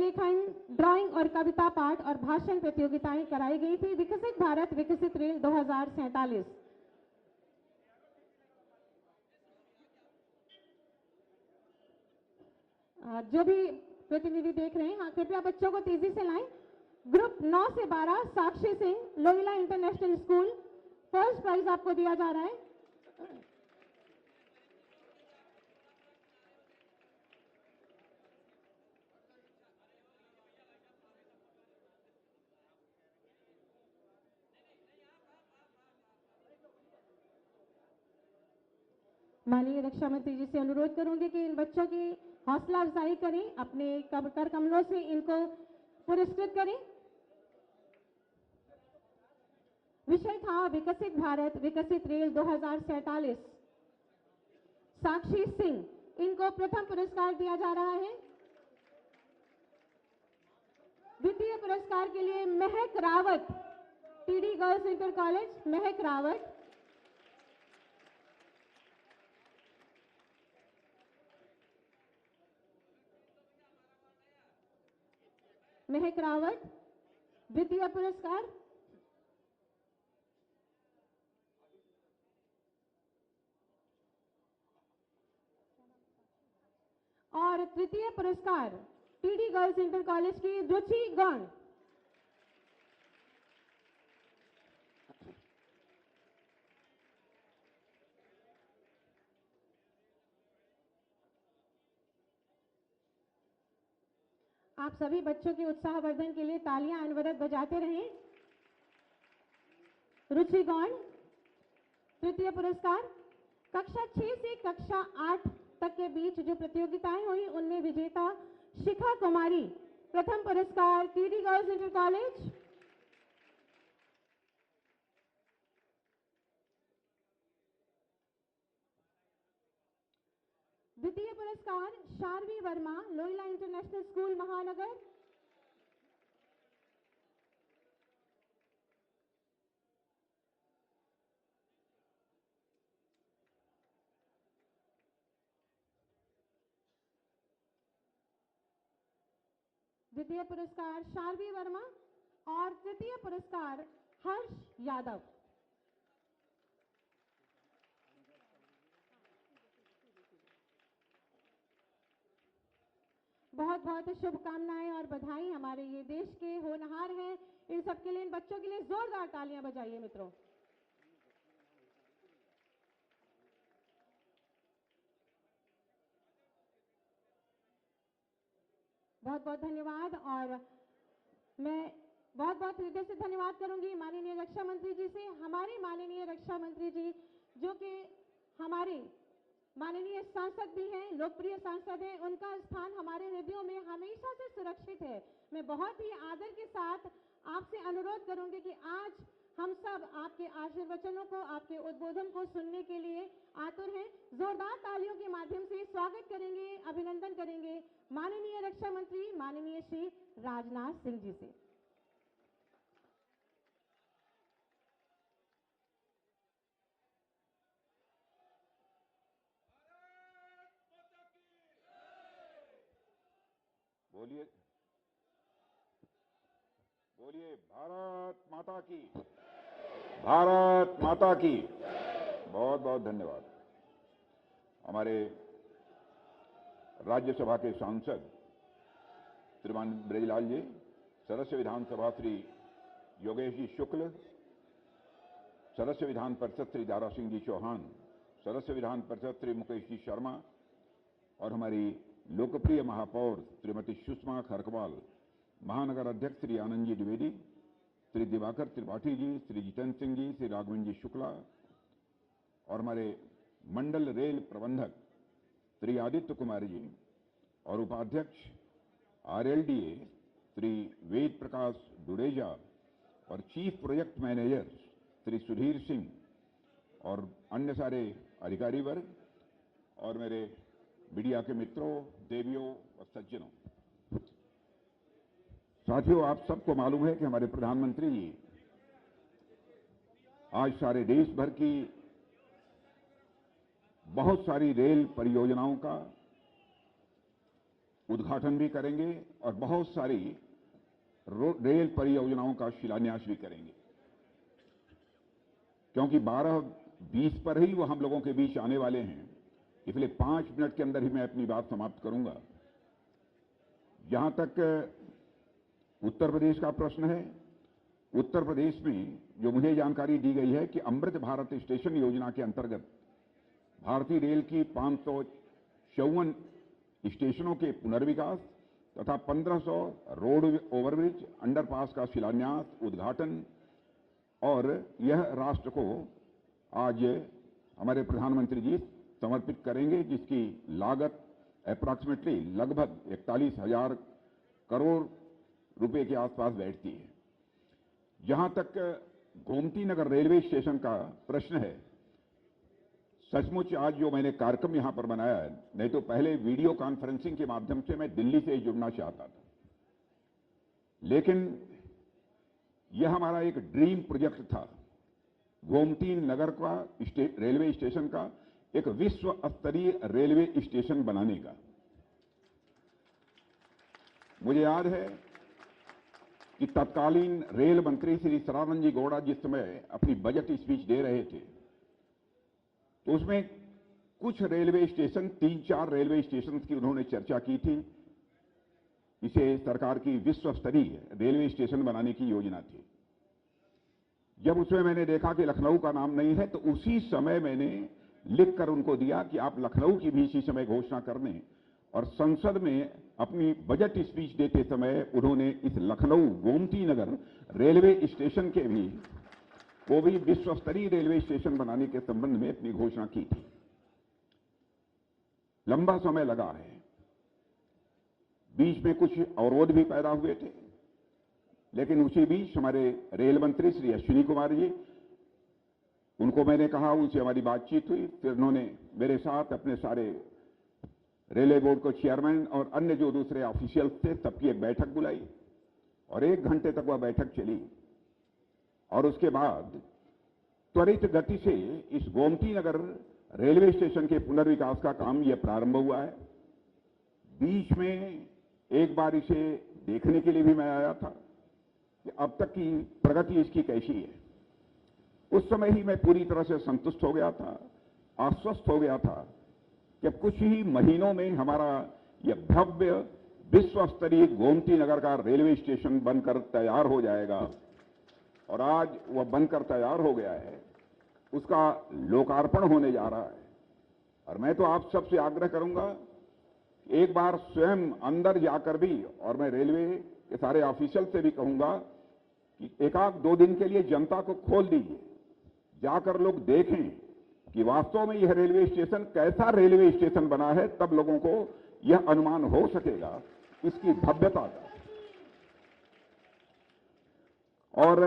रेखांकन, ड्राइंग और कविता पाठ और भाषण प्रतियोगिताएं कराई गई थी। विकसित भारत विकसित रेल 2047। जो भी प्रतिनिधि देख रहे हैं, हाँ, कृपया बच्चों को तेजी से लाएं। ग्रुप 9 से 12 Sakshi Singh, Lohila international school, first prize आपको दिया जा रहा है। माननीय रक्षा मंत्री जी से अनुरोध करूंगी कि इन बच्चों की हौसला अफजाई करें, अपने कर कमलों से इनको पुरस्कृत करें। विषय था विकसित भारत विकसित रेल 2047। साक्षी सिंह, इनको प्रथम पुरस्कार दिया जा रहा है। द्वितीय पुरस्कार के लिए महक Rawat, TD girls inter college, महक रावत। महक रावत, द्वितीय पुरस्कार। और तृतीय पुरस्कार टीडी गर्ल्स इंटर कॉलेज की रुचि गौड़। आप सभी बच्चों के उत्साहवर्धन के लिए तालियां अनवरत बजाते रहें। रुचि गौड़, तृतीय पुरस्कार। कक्षा 6 से कक्षा 8 तक के बीच जो प्रतियोगिताएं हुई उनमें विजेता शिखा कुमारी, प्रथम पुरस्कार टीडी गर्ल्स इंटर कॉलेज। द्वितीय पुरस्कार शार्वी वर्मा, लोहिला इंटरनेशनल स्कूल, महानगर। द्वितीय पुरस्कार शार्वी वर्मा और तृतीय पुरस्कार हर्ष यादव। बहुत बहुत शुभकामनाएं और बधाई। हमारे ये देश के होनहार हैं, इन सबके लिए, इन बच्चों के लिए जोरदार तालियां बजाइए मित्रों। बहुत बहुत धन्यवाद। और मैं बहुत बहुत हृदय से धन्यवाद करूंगी माननीय रक्षा मंत्री जी से। हमारे माननीय रक्षा मंत्री जी जो कि हमारे माननीय सांसद भी हैं, लोकप्रिय सांसद हैं, उनका स्थान हमारे हृदयों में हमेशा से सुरक्षित है। मैं बहुत ही आदर के साथ आपसे अनुरोध करूंगी कि आज हम सब आपके आशीर्वचनों को, आपके उद्बोधन को सुनने के लिए आतुर हैं। जोरदार तालियों के माध्यम से स्वागत करेंगे, अभिनंदन करेंगे माननीय रक्षा मंत्री माननीय श्री राजनाथ सिंह जी से। बोलिए बोलिए, भारत माता की, भारत माता की। बहुत बहुत धन्यवाद। हमारे राज्यसभा के सांसद श्रीमान ब्रजलाल जी, सदस्य विधानसभा श्री योगेश जी शुक्ल, सदस्य विधान परिषद श्री दारा सिंह जी चौहान, सदस्य विधान परिषद श्री मुकेश जी शर्मा और हमारी लोकप्रिय महापौर श्रीमती सुषमा खरकवाल, महानगर अध्यक्ष श्री आनंद जी द्विवेदी, श्री दिवाकर त्रिपाठी जी, श्री जितेंद्र सिंह जी, श्री राघवेंद्र जी शुक्ला और हमारे मंडल रेल प्रबंधक श्री आदित्य कुमार जी और उपाध्यक्ष आरएलडीए श्री वेद प्रकाश दुडेजा और chief project manager Shri Sudhir Singh और अन्य सारे अधिकारी वर्ग और मेरे मीडिया के मित्रों, देवियों और सज्जनों। साथियों, आप सबको मालूम है कि हमारे प्रधानमंत्री जी आज सारे देश भर की बहुत सारी रेल परियोजनाओं का उद्घाटन भी करेंगे और बहुत सारी रेल परियोजनाओं का शिलान्यास भी करेंगे, क्योंकि 12:20 पर ही वो हम लोगों के बीच आने वाले हैं। इसलिए 5 मिनट के अंदर ही मैं अपनी बात समाप्त करूंगा। जहां तक उत्तर प्रदेश का प्रश्न है, उत्तर प्रदेश में जो मुझे जानकारी दी गई है कि अमृत भारत स्टेशन योजना के अंतर्गत भारतीय रेल की 554 स्टेशनों के पुनर्विकास तथा 1500 रोड ओवरब्रिज अंडरपास का शिलान्यास, उद्घाटन और यह राष्ट्र को आज हमारे प्रधानमंत्री जी समर्पित करेंगे, जिसकी लागत अप्रॉक्सीमेटली लगभग 41,000 करोड़ रुपए के आसपास बैठती है। जहां तक गोमती नगर रेलवे स्टेशन का प्रश्न है, सचमुच आज जो मैंने कार्यक्रम यहां पर बनाया है, नहीं तो पहले वीडियो कॉन्फ्रेंसिंग के माध्यम से मैं दिल्ली से जुड़ना चाहता था, लेकिन यह हमारा एक ड्रीम प्रोजेक्ट था, गोमती नगर का रेलवे स्टेशन का एक विश्व स्तरीय रेलवे स्टेशन बनाने का। मुझे याद है कि तत्कालीन रेल मंत्री श्री सदानंद जी गौड़ा जिस समय अपनी बजट स्पीच दे रहे थे, तो उसमें कुछ रेलवे स्टेशन, 3-4 रेलवे स्टेशन की उन्होंने चर्चा की थी। इसे सरकार की विश्व स्तरीय रेलवे स्टेशन बनाने की योजना थी। जब उसमें मैंने देखा कि लखनऊ का नाम नहीं है, तो उसी समय मैंने लिखकर उनको दिया कि आप लखनऊ की भी इसी समय घोषणा कर दें। और संसद में अपनी बजट स्पीच देते समय उन्होंने इस लखनऊ गोमती नगर रेलवे स्टेशन के भी वो भी विश्व स्तरीय रेलवे स्टेशन बनाने के संबंध में अपनी घोषणा की थी। लंबा समय लगा है, बीच में कुछ अवरोध भी पैदा हुए थे, लेकिन उसी बीच हमारे रेल मंत्री श्री अश्विनी कुमार जी, उनको मैंने कहा, उनसे हमारी बातचीत हुई, फिर उन्होंने मेरे साथ अपने सारे रेलवे बोर्ड को चेयरमैन और अन्य जो दूसरे ऑफिशियल्स थे सबकी एक बैठक बुलाई और 1 घंटे तक वह बैठक चली। और उसके बाद त्वरित गति से इस गोमती नगर रेलवे स्टेशन के पुनर्विकास का काम यह प्रारंभ हुआ है। बीच में एक बार इसे देखने के लिए भी मैं आया था कि अब तक की प्रगति इसकी कैसी है। उस समय ही मैं पूरी तरह से संतुष्ट हो गया था, आश्वस्त हो गया था कि कुछ ही महीनों में हमारा यह भव्य विश्व स्तरीय गोमती नगर का रेलवे स्टेशन बनकर तैयार हो जाएगा। और आज वह बनकर तैयार हो गया है, उसका लोकार्पण होने जा रहा है। और मैं तो आप सबसे आग्रह करूंगा, एक बार स्वयं अंदर जाकर भी, और मैं रेलवे के सारे ऑफिशियल से भी कहूंगा कि 1-2 दिन के लिए जनता को खोल दीजिए, जाकर लोग देखें कि वास्तव में यह रेलवे स्टेशन कैसा रेलवे स्टेशन बना है, तब लोगों को यह अनुमान हो सकेगा इसकी भव्यता का। और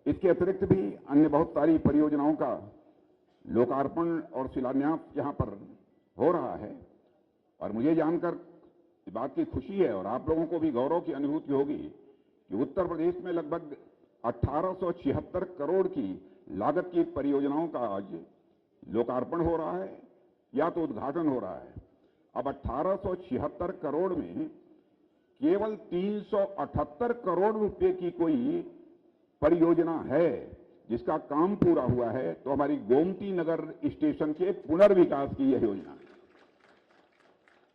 इसके अतिरिक्त भी अन्य बहुत सारी परियोजनाओं का लोकार्पण और शिलान्यास यहां पर हो रहा है। और मुझे जानकर इस बात की खुशी है और आप लोगों को भी गौरव की अनुभूति होगी कि उत्तर प्रदेश में लगभग 1876 करोड़ की लागत की परियोजनाओं का आज लोकार्पण हो रहा है या तो उद्घाटन हो रहा है। अब 1876 करोड़ में केवल 378 करोड़ रुपए की कोई परियोजना है जिसका काम पूरा हुआ है, तो हमारी गोमती नगर स्टेशन के पुनर्विकास की यह योजना है।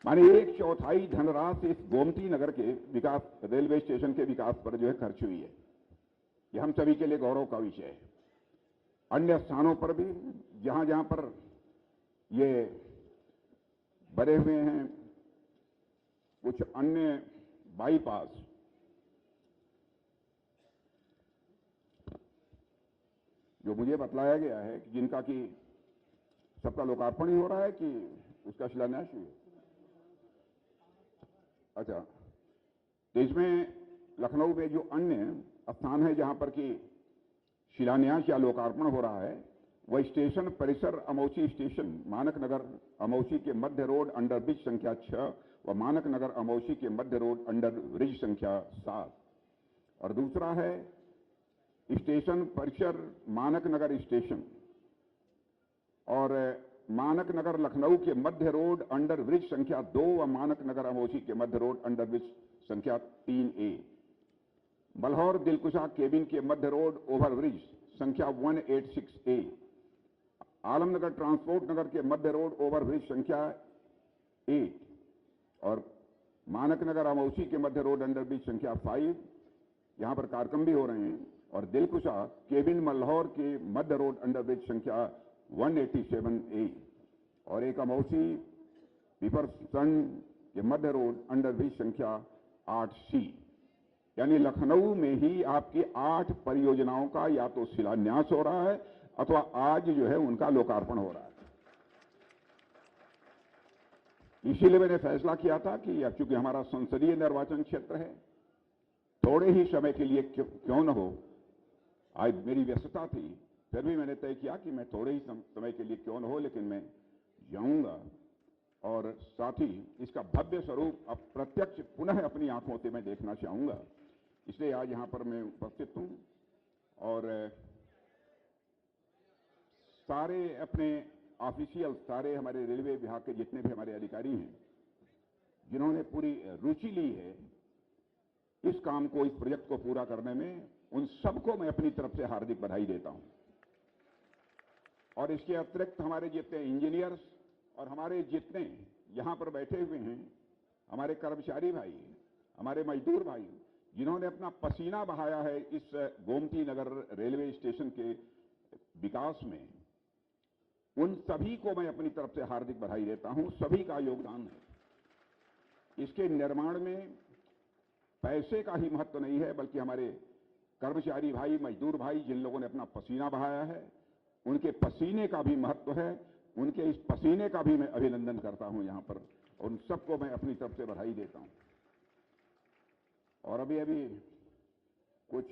माने 1/4 धनराशि इस गोमती नगर के विकास, रेलवे स्टेशन के विकास पर जो है खर्च हुई है। यह हम सभी के लिए गौरव का विषय है। अन्य स्थानों पर भी जहां जहां पर ये बने हुए हैं कुछ अन्य बाईपास, जो मुझे बतलाया गया है कि जिनका कि सबका लोकार्पण ही हो रहा है कि उसका शिलान्यास ही है। अच्छा, तो इसमें लखनऊ में जो अन्य स्थान है जहां पर कि शिलान्यास या लोकार्पण हो रहा है, वह स्टेशन परिसर अमौसी स्टेशन मानक नगर अमौसी के मध्य रोड अंडर ब्रिज संख्या 6 व मानक नगर अमौसी के मध्य रोड अंडर ब्रिज संख्या 7। और दूसरा है स्टेशन परिसर मानक नगर स्टेशन और मानक नगर लखनऊ के मध्य रोड अंडर ब्रिज संख्या 2 व मानक नगर अमोसी के मध्य रोड अंडर ब्रिज संख्या 3A, बल्हौर दिलकुशा केबिन के मध्य रोड ओवर ब्रिज संख्या 186A, आलमनगर ट्रांसपोर्ट नगर के मध्य रोड ओवर ब्रिज संख्या 8 और मानक नगर अमौसी के मध्य रोड अंडर ब्रिज संख्या 5, यहां पर कार्यक्रम भी हो रहे हैं। और दिलकुशा केबिन मल्हौर के मध्य रोड अंडर ब्रिज संख्या 187A और एक अमौसी पीपरसन के मध्य रोड अंडर ब्रिज संख्या 8C। यानी लखनऊ में ही आपकी 8 परियोजनाओं का या तो शिलान्यास हो रहा है अथवा आज जो है उनका लोकार्पण हो रहा है। इसीलिए मैंने फैसला किया था कि अब चूंकि हमारा संसदीय निर्वाचन क्षेत्र है, थोड़े ही समय के लिए क्यों न हो, आज मेरी व्यस्तता थी, फिर भी मैंने तय किया कि मैं थोड़े ही समय के लिए क्यों न हो लेकिन मैं जाऊंगा और साथ ही इसका भव्य स्वरूप अब प्रत्यक्ष पुनः अपनी आंखों से मैं देखना चाहूंगा। इसलिए आज यहां पर मैं उपस्थित हूं और सारे अपने ऑफिशियल, सारे हमारे रेलवे विभाग के जितने भी हमारे अधिकारी हैं जिन्होंने पूरी रुचि ली है इस काम को, इस प्रोजेक्ट को पूरा करने में, उन सबको मैं अपनी तरफ से हार्दिक बधाई देता हूं। और इसके अतिरिक्त हमारे जितने इंजीनियर्स और हमारे जितने यहां पर बैठे हुए हैं, हमारे कर्मचारी भाई, हमारे मजदूर भाई, जिन्होंने अपना पसीना बहाया है इस गोमती नगर रेलवे स्टेशन के विकास में, उन सभी को मैं अपनी तरफ से हार्दिक बधाई देता हूं। सभी का योगदान है। इसके निर्माण में पैसे का ही महत्व नहीं है, बल्कि हमारे कर्मचारी भाई, मजदूर भाई, जिन लोगों ने अपना पसीना बहाया है, उनके पसीने का भी महत्व है। उनके इस पसीने का भी मैं अभिनंदन करता हूं यहां पर, उन सबको मैं अपनी तरफ से बधाई देता हूं। और अभी अभी कुछ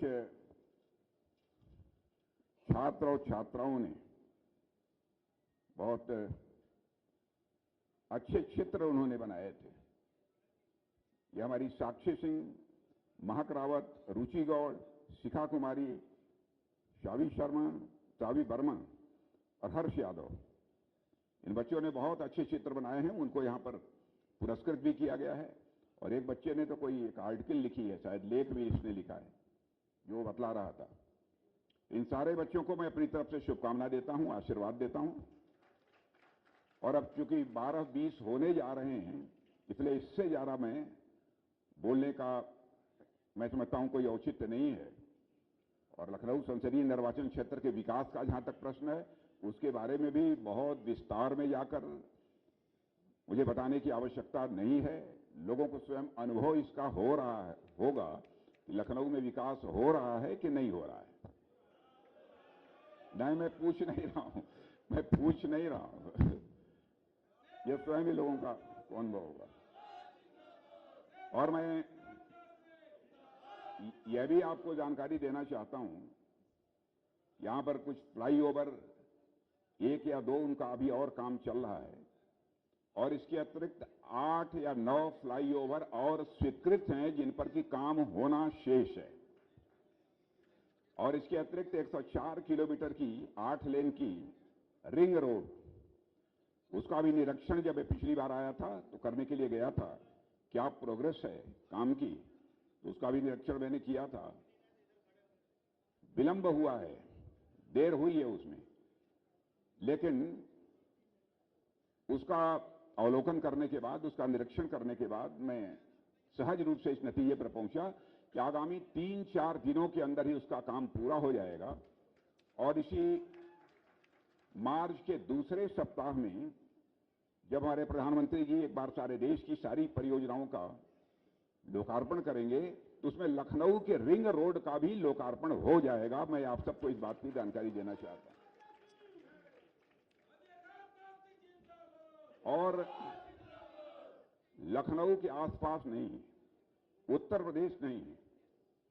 छात्र और छात्राओं ने बहुत अच्छे चित्र उन्होंने बनाए थे। ये हमारी साक्षी सिंह, महक रावत, रुचि गौड़, शिखा कुमारी, शावी शर्मा, सावी वर्मा और हर्ष यादव, इन बच्चों ने बहुत अच्छे चित्र बनाए हैं। उनको यहां पर पुरस्कृत भी किया गया है। और एक बच्चे ने तो कोई एक आर्टिकल लिखी है, शायद लेख भी इसने लिखा है, जो बतला रहा था। इन सारे बच्चों को मैं अपनी तरफ से शुभकामना देता हूं, आशीर्वाद देता हूं। और अब चूंकि 12-20 होने जा रहे हैं, इसलिए इससे ज्यादा मैं बोलने का मैं समझता हूं कोई औचित्य नहीं है। और लखनऊ संसदीय निर्वाचन क्षेत्र के विकास का जहां तक प्रश्न है, उसके बारे में भी बहुत विस्तार में जाकर मुझे बताने की आवश्यकता नहीं है। लोगों को स्वयं अनुभव इसका हो रहा है, होगा कि लखनऊ में विकास हो रहा है कि नहीं हो रहा है। नहीं, मैं पूछ नहीं रहा हूं यह स्वयं ही लोगों का अनुभव होगा। और मैं यह भी आपको जानकारी देना चाहता हूं, यहां पर कुछ फ्लाईओवर 1 या 2 उनका अभी और काम चल रहा है और इसके अतिरिक्त 8 या 9 फ्लाईओवर और स्वीकृत हैं जिन पर कि काम होना शेष है। और इसके अतिरिक्त 104 किलोमीटर की 8 लेन की रिंग रोड, उसका भी निरीक्षण जब पिछली बार आया था तो करने के लिए गया था, क्या प्रोग्रेस है काम की, तो उसका भी निरीक्षण मैंने किया था। विलंब हुआ है, देर हुई है उसमें, लेकिन उसका अवलोकन करने के बाद, उसका निरीक्षण करने के बाद मैं सहज रूप से इस नतीजे पर पहुंचा कि आगामी 3-4 दिनों के अंदर ही उसका काम पूरा हो जाएगा। और इसी मार्च के दूसरे सप्ताह में जब हमारे प्रधानमंत्री जी एक बार सारे देश की सारी परियोजनाओं का लोकार्पण करेंगे, तो उसमें लखनऊ के रिंग रोड का भी लोकार्पण हो जाएगा। मैं आप सबको इस बात की जानकारी देना चाहता हूं। और लखनऊ के आसपास नहीं, उत्तर प्रदेश नहीं,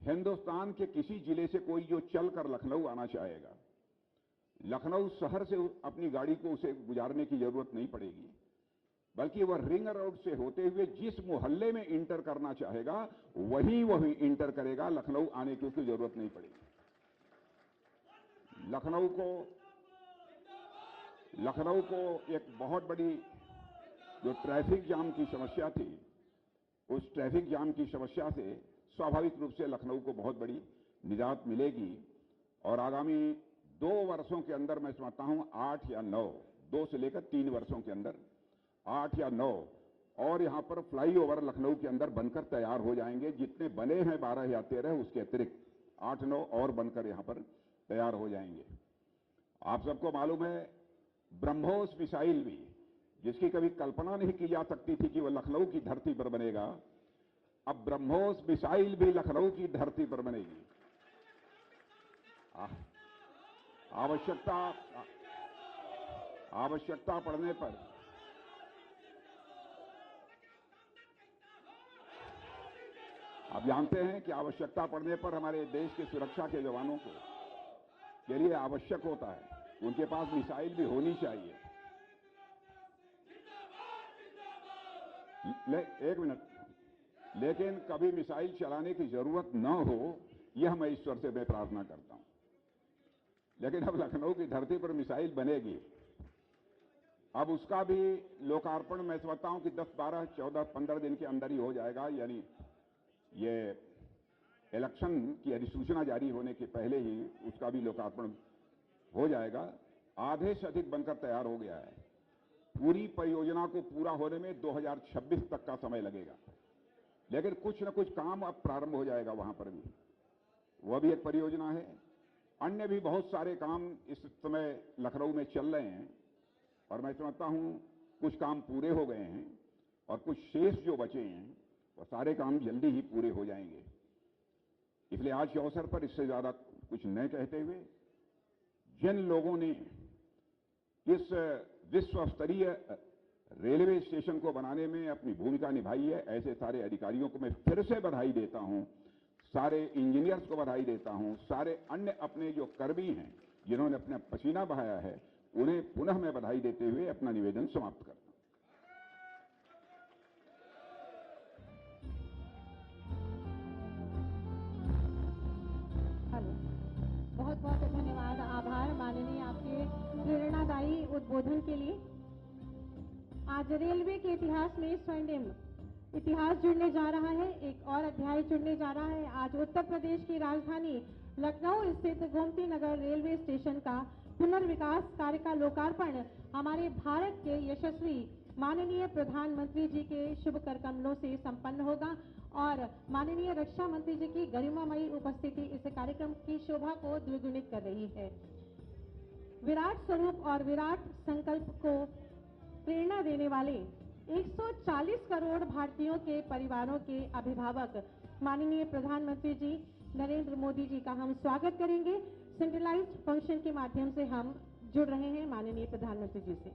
हिंदुस्तान के किसी जिले से कोई जो चलकर लखनऊ आना चाहेगा, लखनऊ शहर से अपनी गाड़ी को उसे गुजारने की जरूरत नहीं पड़ेगी, बल्कि वह रिंग रोड से होते हुए जिस मोहल्ले में इंटर करना चाहेगा वही इंटर करेगा। लखनऊ आने की उसकी जरूरत नहीं पड़ेगी। लखनऊ को लखनऊ को एक बहुत बड़ी जो ट्रैफिक जाम की समस्या थी, उस ट्रैफिक जाम की समस्या से स्वाभाविक रूप से लखनऊ को बहुत बड़ी निजात मिलेगी और आगामी 2 वर्षों के अंदर मैं समझता हूं 8 या 9, 2 से लेकर 3 वर्षों के अंदर 8 या 9 और यहां पर फ्लाईओवर लखनऊ के अंदर बनकर तैयार हो जाएंगे। जितने बने हैं 12 या 13, उसके अतिरिक्त 8-9 और बनकर यहां पर तैयार हो जाएंगे। आप सबको मालूम है ब्रह्मोस मिसाइल भी, जिसकी कभी कल्पना नहीं की जा सकती थी कि वह लखनऊ की धरती पर बनेगा, अब ब्रह्मोस मिसाइल भी लखनऊ की धरती पर बनेगी। आवश्यकता पड़ने पर आप जानते हैं कि आवश्यकता पड़ने पर हमारे देश के सुरक्षा के जवानों को के लिए आवश्यक होता है उनके पास मिसाइल भी होनी चाहिए। एक मिनट, लेकिन कभी मिसाइल चलाने की जरूरत न हो, यह मैं ईश्वर से मैं प्रार्थना करता हूं। लेकिन अब लखनऊ की धरती पर मिसाइल बनेगी, अब उसका भी लोकार्पण मैं समझता हूं कि 10, 12, 14, 15 दिन के अंदर ही हो जाएगा। यानी ये इलेक्शन की अधिसूचना जारी होने के पहले ही उसका भी लोकार्पण हो जाएगा। आधे से अधिक बनकर तैयार हो गया है। पूरी परियोजना को पूरा होने में 2026 तक का समय लगेगा, लेकिन कुछ न कुछ काम अब प्रारंभ हो जाएगा वहां पर भी। वह भी एक परियोजना है। अन्य भी बहुत सारे काम इस समय लखनऊ में चल रहे हैं और मैं समझता हूं कुछ काम पूरे हो गए हैं और कुछ शेष जो बचे हैं वो सारे काम जल्दी ही पूरे हो जाएंगे। इसलिए आज के अवसर पर इससे ज्यादा कुछ न कहते हुए, जिन लोगों ने इस विश्व स्तरीय रेलवे स्टेशन को बनाने में अपनी भूमिका निभाई है, ऐसे सारे अधिकारियों को मैं फिर से बधाई देता हूं, सारे इंजीनियर्स को बधाई देता हूं, सारे अन्य अपने जो कर्मी हैं जिन्होंने अपना पसीना बहाया है, उन्हें पुनः मैं बधाई देते हुए अपना निवेदन समाप्त करता हूं। बहुत बहुत धन्यवाद, आभार माननीय आपके प्रेरणादायी उद्बोधन के लिए। आज रेलवे के इतिहास में स्वर्णिम इतिहास जुड़ने जा रहा है, एक और अध्याय जुड़ने जा रहा है। आज उत्तर प्रदेश की राजधानी लखनऊ स्थित गोमती नगर रेलवे स्टेशन का पुनर्विकास कार्य का लोकार्पण हमारे भारत के यशस्वी माननीय प्रधानमंत्री जी के शुभ कर कमलों से संपन्न होगा और माननीय रक्षा मंत्री जी की गरिमामयी उपस्थिति इस कार्यक्रम की शोभा को द्विगुणित कर रही है। विराट स्वरूप और विराट संकल्प को प्रेरणा देने वाले 140 करोड़ भारतीयों के परिवारों के अभिभावक माननीय प्रधानमंत्री जी नरेंद्र मोदी जी का हम स्वागत करेंगे। सेंट्रलाइज्ड फंक्शन के माध्यम से हम जुड़ रहे हैं माननीय प्रधानमंत्री जी से।